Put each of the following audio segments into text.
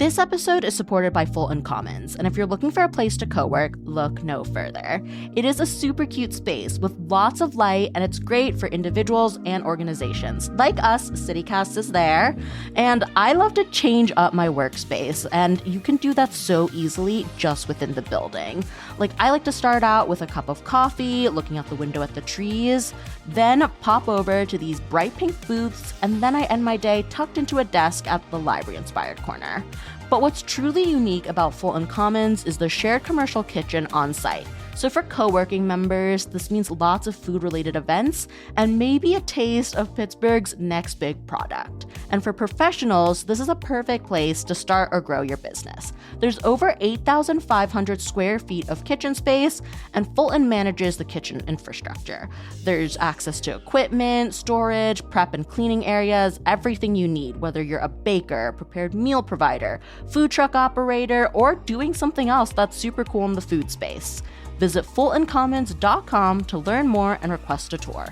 This episode is supported by Fulton Commons, and if you're looking for a place to co-work, look no further. It is a super cute space with lots of light, and it's great for individuals and organizations. Like us, CityCast is there, and I love to change up my workspace, and you can do that so easily just within the building. Like, I like to start out with a cup of coffee, looking out the window at the trees, then pop over to these bright pink booths, and then I end my day tucked into a desk at the library-inspired corner. But what's truly unique about Fulton Commons is the shared commercial kitchen on site. So for co-working members, this means lots of food-related events and maybe a taste of Pittsburgh's next big product. And for professionals, this is a perfect place to start or grow your business. There's over 8,500 square feet of kitchen space, and Fulton manages the kitchen infrastructure. There's access to equipment, storage, prep and cleaning areas, everything you need, whether you're a baker, prepared meal provider, food truck operator, or doing something else that's super cool in the food space. Visit FultonCommons.com to learn more and request a tour.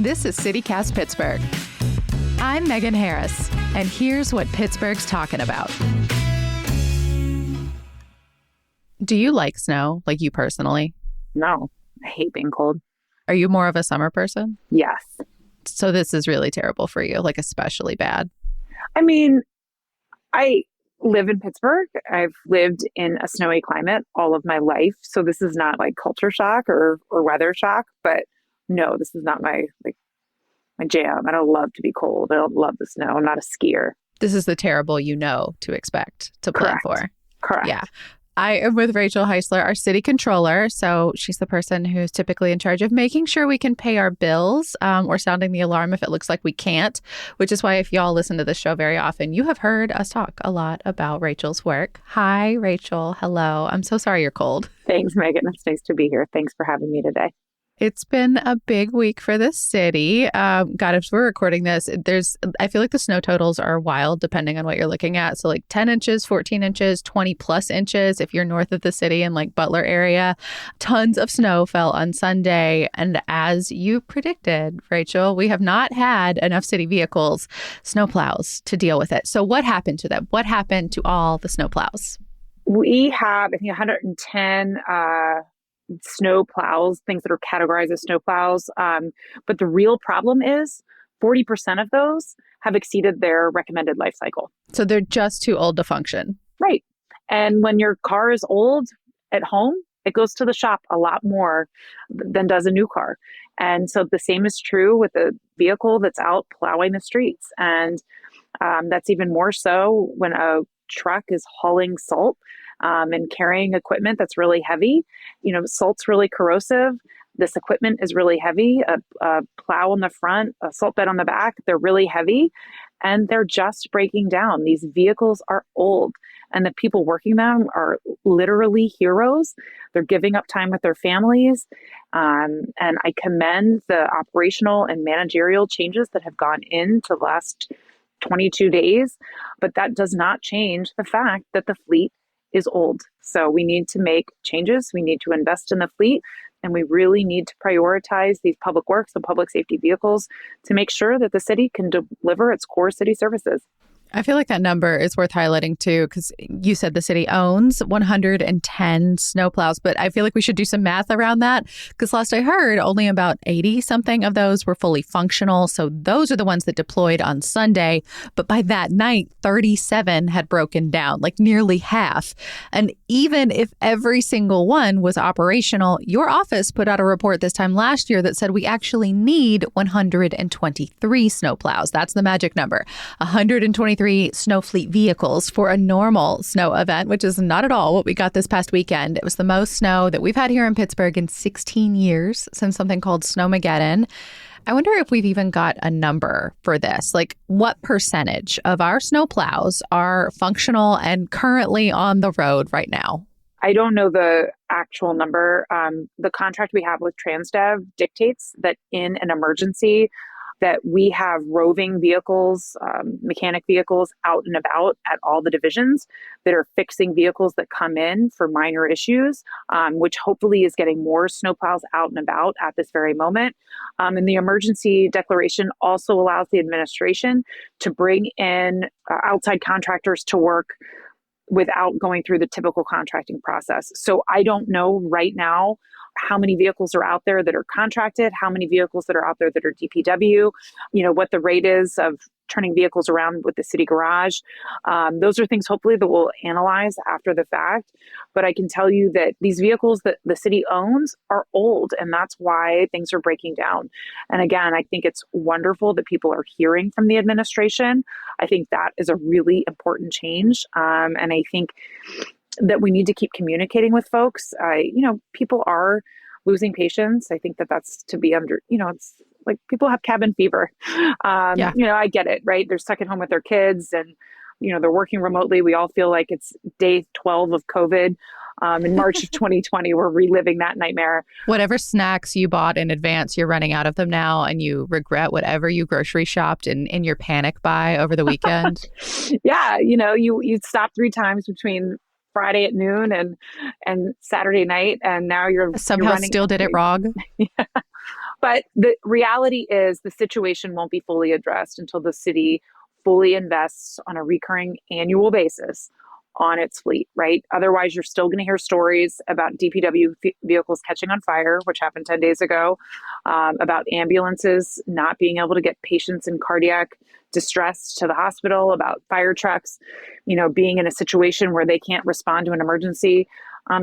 This is CityCast Pittsburgh. I'm Megan Harris, and here's what Pittsburgh's talking about. Do you like snow, like you personally? No, I hate being cold. Are you more of a summer person? Yes. So this is really terrible for you, like especially bad. I mean, I live in Pittsburgh. I've lived in a snowy climate all of my life. So this is not like culture shock or weather shock, but no, this is not my jam. I don't love to be cold. I don't love the snow. I'm not a skier. This is the terrible to expect to plan for. Correct. Yeah. I am with Rachel Heisler, our city controller. So she's the person who's typically in charge of making sure we can pay our bills or sounding the alarm if it looks like we can't, which is why if y'all listen to this show very often, you have heard us talk a lot about Rachel's work. Hi, Rachel. Hello. I'm so sorry you're cold. Thanks, Megan. It's nice to be here. Thanks for having me today. It's been a big week for the city. God, as we're recording this, I feel like the snow totals are wild depending on what you're looking at. So like 10 inches, 14 inches, 20 plus inches if you're north of the city in like Butler area. Tons of snow fell on Sunday. And as you predicted, Rachel, we have not had enough city vehicles, snow plows to deal with it. So what happened to them? What happened to all the snow plows? We have, I think, 110 snow plows, things that are categorized as snow plows. But the real problem is 40% of those have exceeded their recommended life cycle. So they're just too old to function. Right. And when your car is old at home, it goes to the shop a lot more than does a new car. And so the same is true with the vehicle that's out plowing the streets. And that's even more so when a truck is hauling salt and carrying equipment that's really heavy. You know, salt's really corrosive. This equipment is really heavy. A plow on the front, a salt bed on the back, they're really heavy and they're just breaking down. These vehicles are old and the people working them are literally heroes. They're giving up time with their families. And I commend the operational and managerial changes that have gone into the last 22 days, but that does not change the fact that the fleet is old. So we need to make changes. We need to invest in the fleet, and we really need to prioritize these public works and public safety vehicles to make sure that the city can deliver its core city services. I feel like that number is worth highlighting too, because you said the city owns 110 snowplows, but I feel like we should do some math around that because last I heard, only about 80 something of those were fully functional. So those are the ones that deployed on Sunday. But by that night, 37 had broken down, like nearly half. And even if every single one was operational, your office put out a report this time last year that said we actually need 123 snowplows. That's the magic number. 123 snow fleet vehicles for a normal snow event, which is not at all what we got this past weekend. It was the most snow that we've had here in Pittsburgh in 16 years since something called Snowmageddon. I wonder if we've even got a number for this. Like, what percentage of our snow plows are functional and currently on the road right now? I don't know the actual number. The contract we have with TransDev dictates that in an emergency, that we have roving vehicles, mechanic vehicles out and about at all the divisions that are fixing vehicles that come in for minor issues, which hopefully is getting more snowplows out and about at this very moment. And the emergency declaration also allows the administration to bring in outside contractors to work without going through the typical contracting process. So I don't know right now how many vehicles are out there that are contracted, how many vehicles that are out there that are DPW, what the rate is of turning vehicles around with the city garage. Those are things hopefully that we'll analyze after the fact. But I can tell you that these vehicles that the city owns are old, and that's why things are breaking down. And again, I think it's wonderful that people are hearing from the administration. I think that is a really important change. And I think that we need to keep communicating with folks. People are losing patience. I think that that's to be it's like people have cabin fever. I get it, right? They're stuck at home with their kids and, they're working remotely. We all feel like it's day 12 of COVID. In March of 2020, we're reliving that nightmare. Whatever snacks you bought in advance, you're running out of them now, and you regret whatever you grocery shopped in your panic buy over the weekend. Yeah. You stop 3 times between Friday at noon and Saturday night, and now you're somehow still did it wrong. Yeah. But the reality is the situation won't be fully addressed until the city fully invests on a recurring annual basis on its fleet, right? Otherwise, you're still going to hear stories about DPW vehicles catching on fire, which happened 10 days ago, about ambulances not being able to get patients in cardiac distress to the hospital, about fire trucks, being in a situation where they can't respond to an emergency.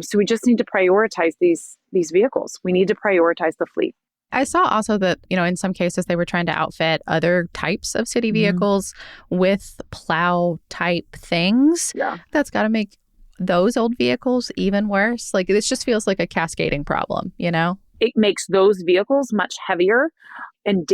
So we just need to prioritize these vehicles. We need to prioritize the fleet. I saw also that, in some cases they were trying to outfit other types of city vehicles with plow type things. Yeah. That's got to make those old vehicles even worse. Like, this just feels like a cascading problem, It makes those vehicles much heavier, and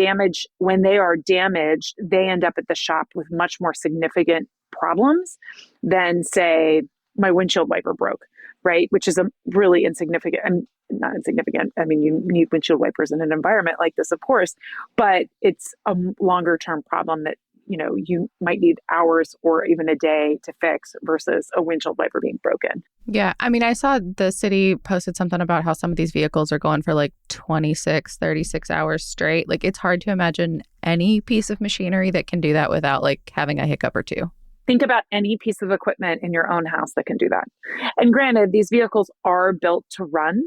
when they are damaged, they end up at the shop with much more significant problems than, say, my windshield wiper broke, right? Which is a really insignificant, and not insignificant. I mean, you need windshield wipers in an environment like this, of course, but it's a longer term problem that, you might need hours or even a day to fix versus a windshield wiper being broken. Yeah. I mean, I saw the city posted something about how some of these vehicles are going for like 26, 36 hours straight. Like, it's hard to imagine any piece of machinery that can do that without like having a hiccup or two. Think about any piece of equipment in your own house that can do that. And granted, these vehicles are built to run,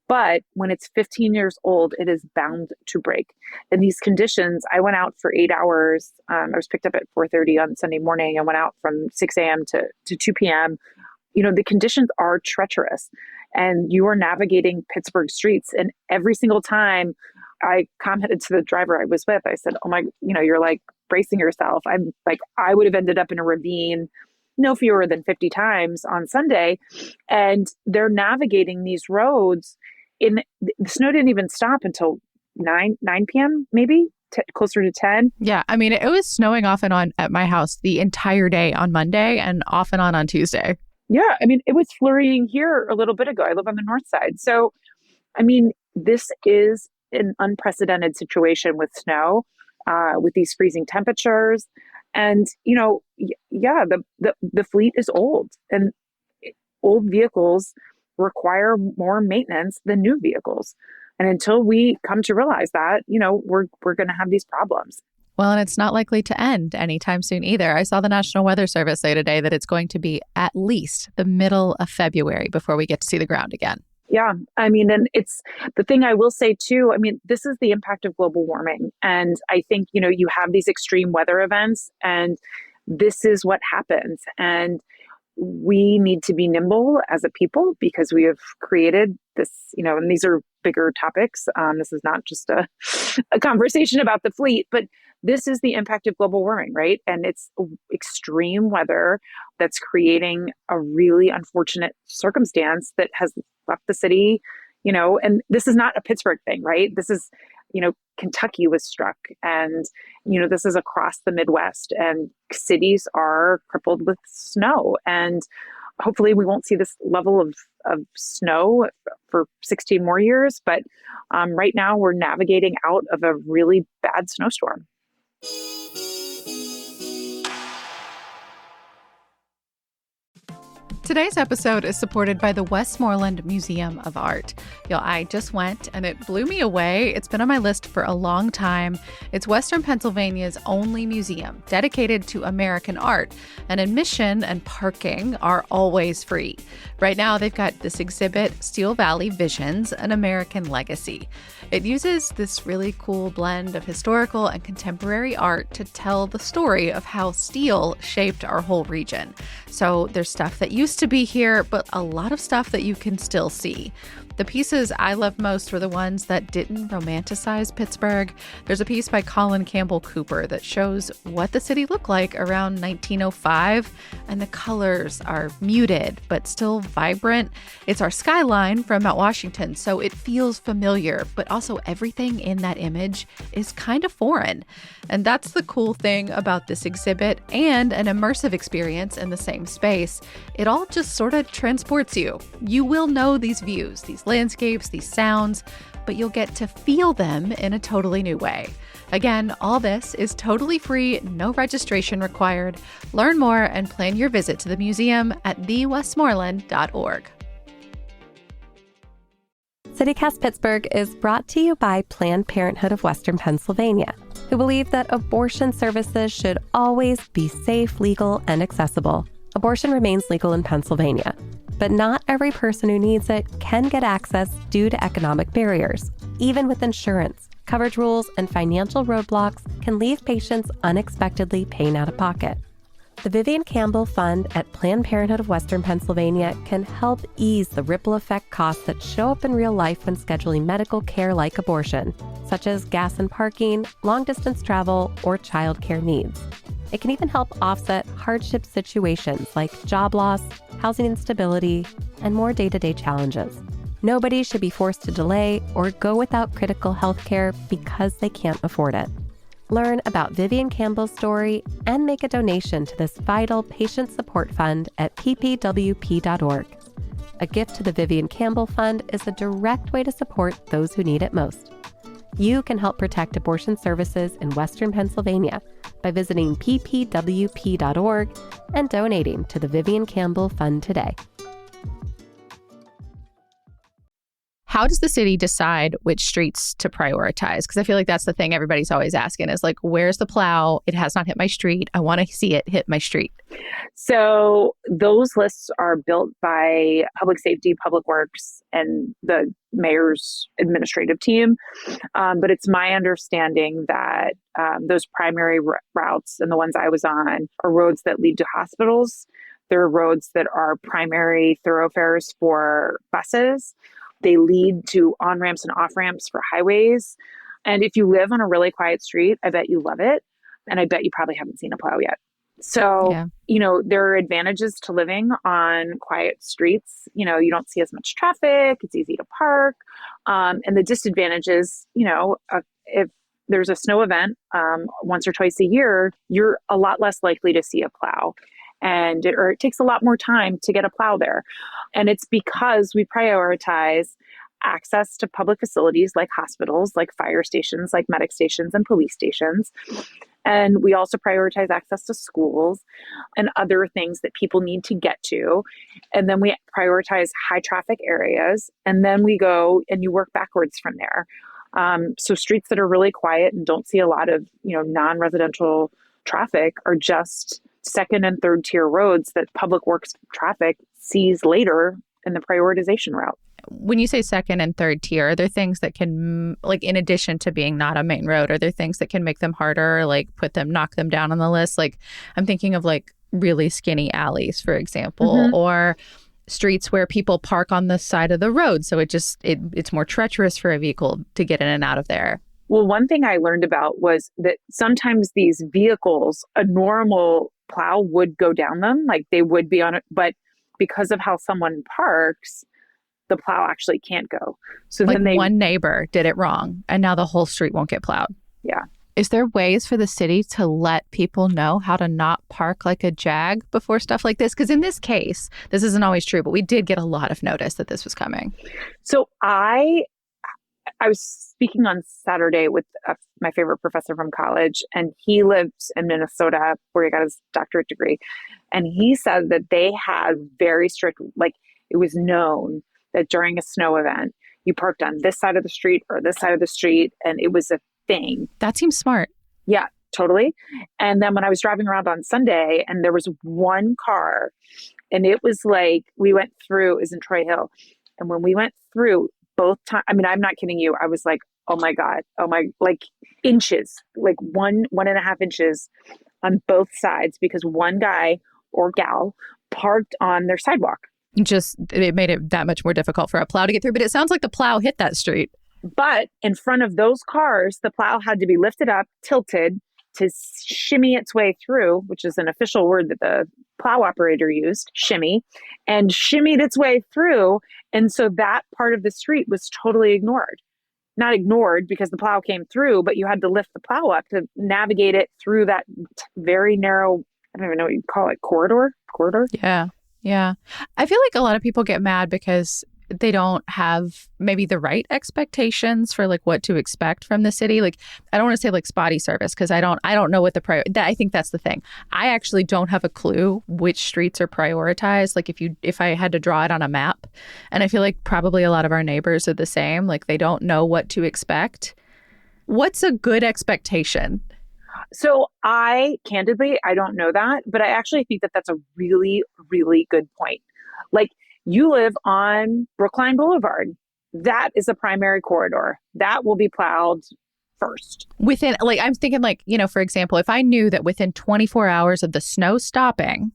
but when it's 15 years old, it is bound to break. In these conditions, I went out for 8 hours. I was picked up at 4:30 on Sunday morning. I went out from 6 a.m. to 2 p.m. The conditions are treacherous, and you are navigating Pittsburgh streets. And every single time I commented to the driver I was with, I said, oh my, you're like bracing yourself. I'm like, I would have ended up in a ravine no fewer than 50 times on Sunday. And they're navigating these roads the snow didn't even stop until 9 p.m., maybe closer to 10. Yeah. I mean, it was snowing off and on at my house the entire day on Monday and off and on Tuesday. Yeah. I mean, it was flurrying here a little bit ago. I live on the north side. So, I mean, this is an unprecedented situation with snow, with these freezing temperatures. And, the fleet is old, and old vehicles require more maintenance than new vehicles. And until we come to realize that, we're going to have these problems. Well, and it's not likely to end anytime soon either. I saw the National Weather Service say today that it's going to be at least the middle of February before we get to see the ground again. Yeah. I mean, and it's the thing I will say too, I mean, this is the impact of global warming. And I think, you have these extreme weather events, and this is what happens. And we need to be nimble as a people because we have created this, and these are bigger topics. This is not just a conversation about the fleet, but this is the impact of global warming, right? And it's extreme weather that's creating a really unfortunate circumstance that has left the city, and this is not a Pittsburgh thing, right? This is, Kentucky was struck, and, this is across the Midwest, and cities are crippled with snow. And Hopefully we won't see this level of snow for 16 more years. But right now we're navigating out of a really bad snowstorm. Today's episode is supported by the Westmoreland Museum of Art. Y'all, I just went and it blew me away. It's been on my list for a long time. It's Western Pennsylvania's only museum dedicated to American art, and admission and parking are always free. Right now, they've got this exhibit, Steel Valley Visions, An American Legacy. It uses this really cool blend of historical and contemporary art to tell the story of how steel shaped our whole region. So there's stuff that used to be here, but a lot of stuff that you can still see. The pieces I loved most were the ones that didn't romanticize Pittsburgh. There's a piece by Colin Campbell Cooper that shows what the city looked like around 1905, and the colors are muted but still vibrant. It's our skyline from Mount Washington, so it feels familiar, but also everything in that image is kind of foreign. And that's the cool thing about this exhibit and an immersive experience in the same space. It all just sort of transports you. You will know these views, these landscapes, these sounds, but you'll get to feel them in a totally new way. Again, all this is totally free, no registration required. Learn more and plan your visit to the museum at thewestmoreland.org. CityCast Pittsburgh is brought to you by Planned Parenthood of Western Pennsylvania, who believe that abortion services should always be safe, legal, and accessible. Abortion remains legal in Pennsylvania, but not every person who needs it can get access due to economic barriers. Even with insurance, coverage rules, and financial roadblocks can leave patients unexpectedly paying out of pocket. The Vivian Campbell Fund at Planned Parenthood of Western Pennsylvania can help ease the ripple effect costs that show up in real life when scheduling medical care like abortion, such as gas and parking, long-distance travel, or childcare needs. It can even help offset hardship situations like job loss, housing instability, and more day-to-day challenges. Nobody should be forced to delay or go without critical health care because they can't afford it. Learn about Vivian Campbell's story and make a donation to this vital patient support fund at ppwp.org. A gift to the Vivian Campbell Fund is a direct way to support those who need it most. You can help protect abortion services in Western Pennsylvania by visiting ppwp.org and donating to the Vivian Campbell Fund today. How does the city decide which streets to prioritize? Because I feel like that's the thing everybody's always asking is like, where's the plow? It has not hit my street. I want to see it hit my street. So those lists are built by Public Safety, Public Works, and the mayor's administrative team. But it's my understanding that those primary routes and the ones I was on are roads that lead to hospitals. They're roads that are primary thoroughfares for buses. They lead to on-ramps and off-ramps for highways. And if you live on a really quiet street, I bet you love it. And I bet you probably haven't seen a plow yet. So, there are advantages to living on quiet streets. You don't see as much traffic. It's easy to park. And the disadvantages, if there's a snow event once or twice a year, you're a lot less likely to see a plow. And it takes a lot more time to get a plow there. And it's because we prioritize access to public facilities like hospitals, like fire stations, like medic stations and police stations. And we also prioritize access to schools and other things that people need to get to. And then we prioritize high traffic areas. And then we go and you work backwards from there. So streets that are really quiet and don't see a lot of, non-residential traffic are just second and third tier roads that Public Works traffic sees later in the prioritization route. When you say second and third tier, are there things that can, like, in addition to being not a main road, are there things that can make them harder, like knock them down on the list? Like, I'm thinking of like really skinny alleys, for example, or streets where people park on the side of the road. So it's more treacherous for a vehicle to get in and out of there. Well, one thing I learned about was that sometimes these vehicles, a normal plow would go down them, like they would be on it, but because of how someone parks, the plow actually can't go. So like then one neighbor did it wrong and now the whole street won't get plowed. Yeah. Is there ways for the city to let people know how to not park like a jag before stuff like this? Because in this case, this isn't always true, but we did get a lot of notice that this was coming. So I was speaking on Saturday with my favorite professor from college, and he lives in Minnesota where he got his doctorate degree. And he said that they had very strict, like it was known that during a snow event, you parked on this side of the street or this side of the street, and it was a thing. That seems smart. Yeah, totally. And then when I was driving around on Sunday and there was one car, and it was like, we went through, is in Troy Hill. And when we went through both times, I mean, I'm not kidding you. I was like, oh my God, like inches, like 1.5 inches on both sides because one guy or gal parked on their sidewalk. Just, it made it that much more difficult for a plow to get through. But it sounds like the plow hit that street. But in front of those cars, the plow had to be lifted up, tilted to shimmy its way through, which is an official word that the plow operator used, shimmy, and shimmied its way through. And so that part of the street was totally ignored. Not ignored because the plow came through, but you had to lift the plow up to navigate it through that very narrow, I don't even know what you'd call it, corridor? Yeah. Yeah. I feel like a lot of people get mad because they don't have maybe the right expectations for like what to expect from the city. Like, I don't want to say like spotty service because I don't know what I think that's the thing. I actually don't have a clue which streets are prioritized. Like if I had to draw it on a map, and I feel like probably a lot of our neighbors are the same. Like they don't know what to expect. What's a good expectation? So I don't know that, but I actually think that that's a really, really good point. Like, you live on Brookline Boulevard. That is a primary corridor. That will be plowed first. Within, like, I'm thinking like, for example, if I knew that within 24 hours of the snow stopping,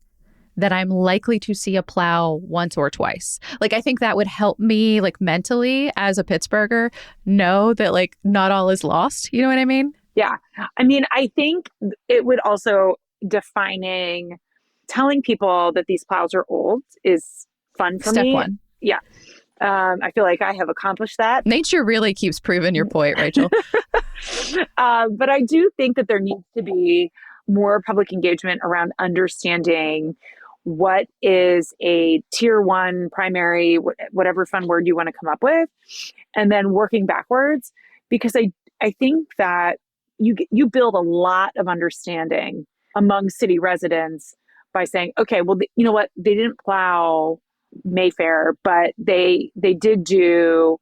that I'm likely to see a plow once or twice. Like, I think that would help me like mentally as a Pittsburgher know that like not all is lost. You know what I mean? Yeah. I mean, I think it would also telling people that these plows are old is fun for Step me. one. Yeah. I feel like I have accomplished that. Nature really keeps proving your point, Rachel. But I do think that there needs to be more public engagement around understanding what is a tier one primary, whatever fun word you want to come up with, and then working backwards. Because I think that you build a lot of understanding among city residents by saying, okay, well, you know what? They didn't plow Mayfair, but they did do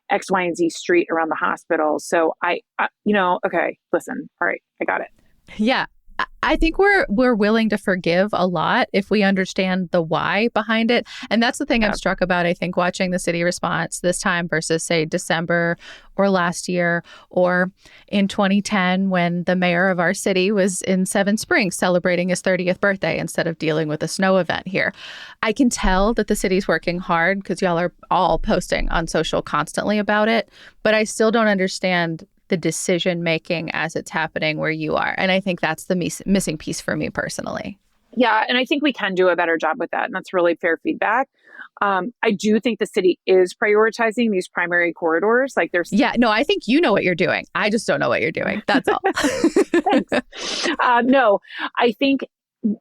X, Y, and Z street around the hospital. So okay, listen, all right, I got it. Yeah. I think we're willing to forgive a lot if we understand the why behind it. And that's the thing I'm struck about, I think, watching the city response this time versus, say, December or last year or in 2010 when the mayor of our city was in Seven Springs celebrating his 30th birthday instead of dealing with a snow event here. I can tell that the city's working hard because y'all are all posting on social constantly about it, but I still don't understand the decision making as it's happening where you are. And I think that's the missing piece for me personally. Yeah. And I think we can do a better job with that. And that's really fair feedback. I do think the city is prioritizing these primary corridors. Like there's... Yeah, no, I think you know what you're doing. I just don't know what you're doing. That's all. Thanks. No, I think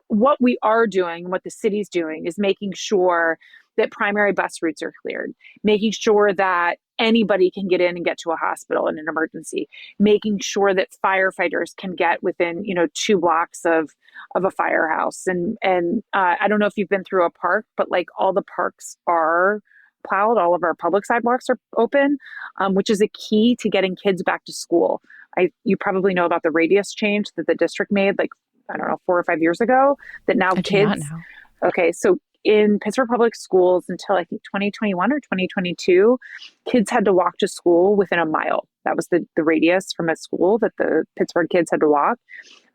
what we are doing, what the city's doing is making sure that primary bus routes are cleared, making sure that anybody can get in and get to a hospital in an emergency, making sure that firefighters can get within, 2 blocks of a firehouse. And I don't know if you've been through a park, but like all the parks are plowed. All of our public sidewalks are open, which is a key to getting kids back to school. You probably know about the radius change that the district made, like, I don't know, 4 or 5 years ago, that now I kids. do not know. Okay, so in Pittsburgh public schools until I think 2021 or 2022, kids had to walk to school within a mile. That was the radius from a school that the Pittsburgh kids had to walk.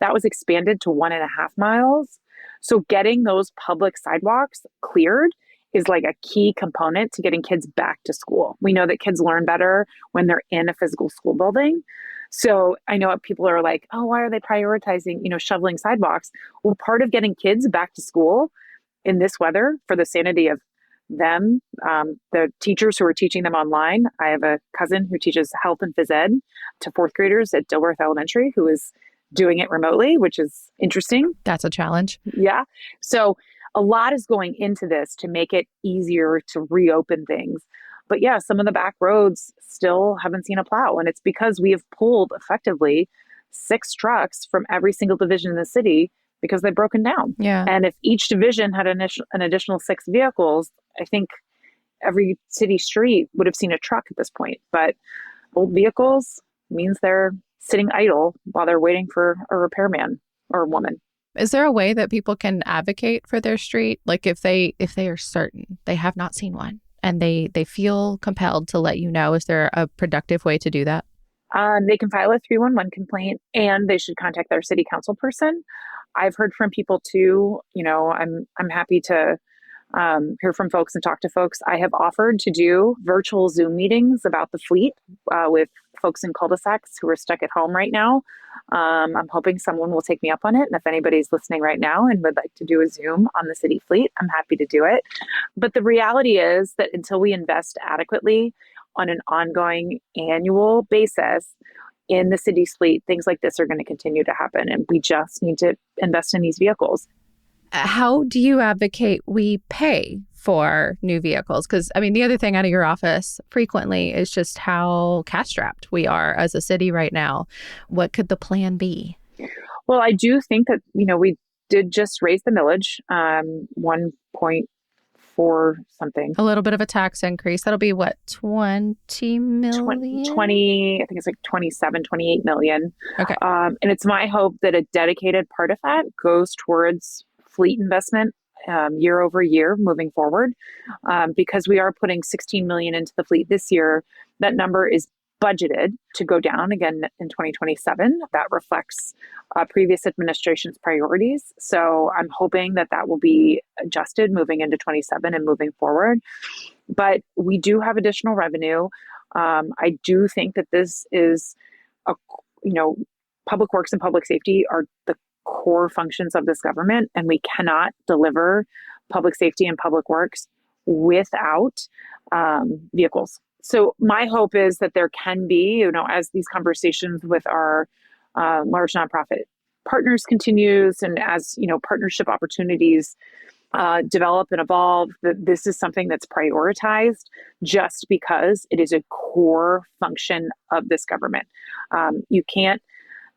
That was expanded to 1.5 miles. So getting those public sidewalks cleared is like a key component to getting kids back to school. We know that kids learn better when they're in a physical school building. So I know people are like, oh, why are they prioritizing, shoveling sidewalks? Well, part of getting kids back to school in this weather for the sanity of them, the teachers who are teaching them online. I have a cousin who teaches health and phys ed to fourth graders at Dilworth Elementary who is doing it remotely, which is interesting. That's a challenge. Yeah. So a lot is going into this to make it easier to reopen things. But yeah, some of the back roads still haven't seen a plow. And it's because we have pulled effectively 6 trucks from every single division in the city because they've broken down. Yeah. And if each division had an additional 6 vehicles, I think every city street would have seen a truck at this point. But old vehicles means they're sitting idle while they're waiting for a repairman or woman. Is there a way that people can advocate for their street? Like if they are certain they have not seen one and they feel compelled to let you know, is there a productive way to do that? They can file a 311 complaint and they should contact their city council person. I've heard from people too, I'm happy to hear from folks and talk to folks. I have offered to do virtual Zoom meetings about the fleet with folks in cul-de-sacs who are stuck at home right now. I'm hoping someone will take me up on it. And if anybody's listening right now and would like to do a Zoom on the city fleet, I'm happy to do it. But the reality is that until we invest adequately on an ongoing annual basis in the city's fleet, things like this are going to continue to happen. And we just need to invest in these vehicles. How do you advocate we pay for new vehicles? Because, the other thing out of your office frequently is just how cash-strapped we are as a city right now. What could the plan be? Well, I do think that, we did just raise the millage, 1.4 something. A little bit of a tax increase. That'll be what, 20 million? 20, I think it's like 27, 28 million. Okay. And it's my hope that a dedicated part of that goes towards fleet investment year over year moving forward, because we are putting 16 million into the fleet this year. That number is budgeted to go down again in 2027. That reflects previous administration's priorities. So I'm hoping that will be adjusted moving into 27 and moving forward. But we do have additional revenue. I do think that this is public works and public safety are the core functions of this government, and we cannot deliver public safety and public works without vehicles. So my hope is that there can be, as these conversations with our large nonprofit partners continues, and as partnership opportunities develop and evolve, that this is something that's prioritized just because it is a core function of this government. You can't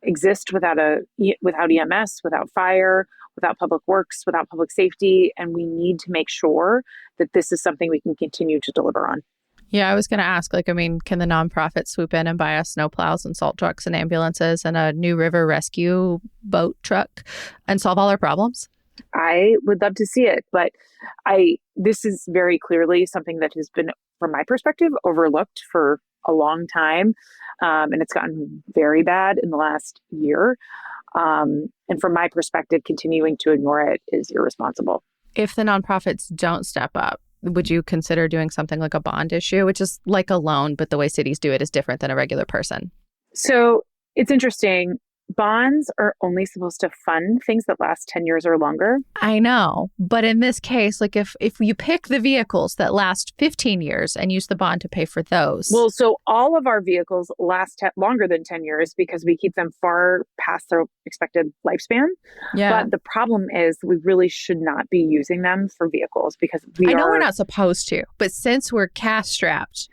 exist without EMS, without fire, without public works, without public safety. And we need to make sure that this is something we can continue to deliver on. Yeah, I was going to ask, can the nonprofit swoop in and buy us snowplows and salt trucks and ambulances and a new river rescue boat truck and solve all our problems? I would love to see it, but this is very clearly something that has been, from my perspective, overlooked for a long time. And it's gotten very bad in the last year. And from my perspective, continuing to ignore it is irresponsible. If the nonprofits don't step up, would you consider doing something like a bond issue, which is like a loan, but the way cities do it is different than a regular person? So it's interesting. Bonds are only supposed to fund things that last 10 years or longer. I know. But in this case, if you pick the vehicles that last 15 years and use the bond to pay for those. Well, so all of our vehicles last longer than 10 years because we keep them far past their expected lifespan. Yeah. But the problem is we really should not be using them for vehicles because I know we're not supposed to, but since we're cash strapped.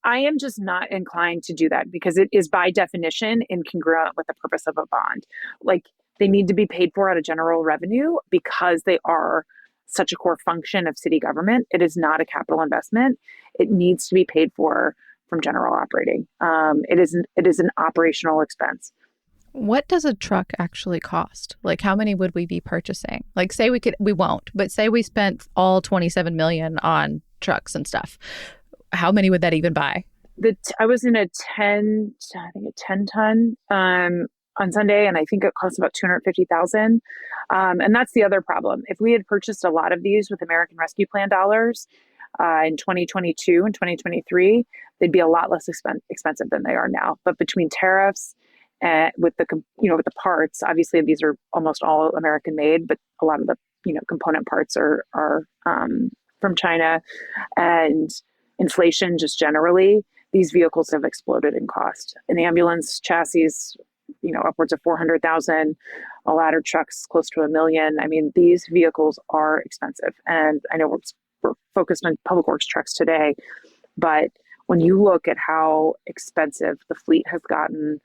I am just not inclined to do that because it is by definition incongruent with the purpose of a bond. Like they need to be paid for out of general revenue because they are such a core function of city government. It is not a capital investment. It needs to be paid for from general operating. It is an operational expense. What does a truck actually cost? How many would we be purchasing? Say we won't, but say we spent all 27 million on trucks and stuff. How many would that even buy? I was in a 10 ton on Sunday, and I think it cost about $250,000. And that's the other problem. If we had purchased a lot of these with American Rescue Plan dollars in 2022 and 2023, they'd be a lot less expensive than they are now. But between tariffs and with the parts, obviously these are almost all American made, but a lot of the component parts are from China and inflation just generally, these vehicles have exploded in cost. An ambulance chassis, upwards of 400,000, a ladder truck's close to $1 million. I mean, these vehicles are expensive. And I know we're focused on public works trucks today, but when you look at how expensive the fleet has gotten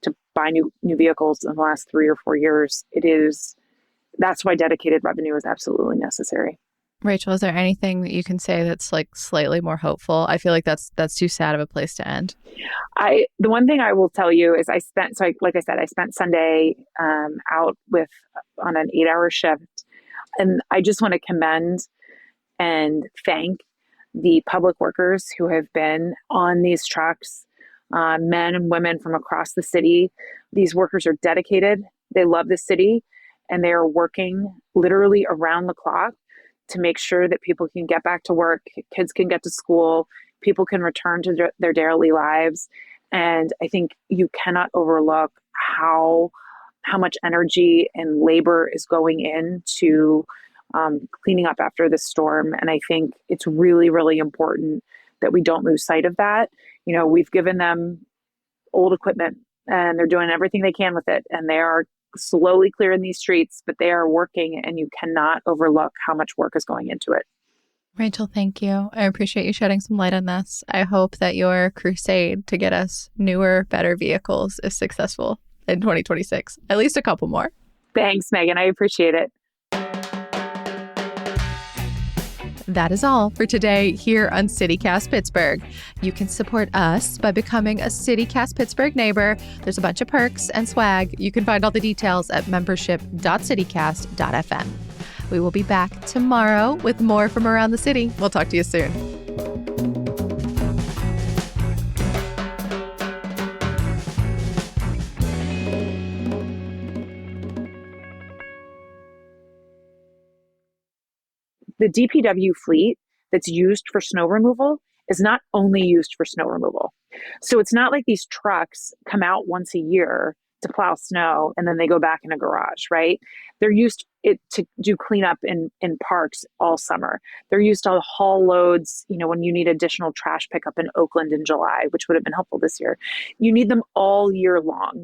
to buy new vehicles in the last 3 or 4 years, that's why dedicated revenue is absolutely necessary. Rachel, is there anything that you can say that's like slightly more hopeful? I feel like that's too sad of a place to end. The one thing I will tell you is I spent Sunday out on an 8-hour shift, and I just want to commend and thank the public workers who have been on these trucks, men and women from across the city. These workers are dedicated. They love the city, and they are working literally around the clock to make sure that people can get back to work, kids can get to school, people can return to their daily lives. And I think you cannot overlook how much energy and labor is going into cleaning up after this storm. And I think it's really, really important that we don't lose sight of that. We've given them old equipment and they're doing everything they can with it. And they are slowly clearing these streets, but they are working, and you cannot overlook how much work is going into it. Rachel, thank you. I appreciate you shedding some light on this. I hope that your crusade to get us newer, better vehicles is successful in 2026. At least a couple more. Thanks, Megan. I appreciate it. That is all for today here on CityCast Pittsburgh. You can support us by becoming a CityCast Pittsburgh neighbor. There's a bunch of perks and swag. You can find all the details at membership.citycast.fm. We will be back tomorrow with more from around the city. We'll talk to you soon. The DPW fleet that's used for snow removal is not only used for snow removal. So it's not like these trucks come out once a year to plow snow and then they go back in a garage, right? They're used to do cleanup in parks all summer. They're used to haul loads, when you need additional trash pickup in Oakland in July, which would have been helpful this year. You need them all year long.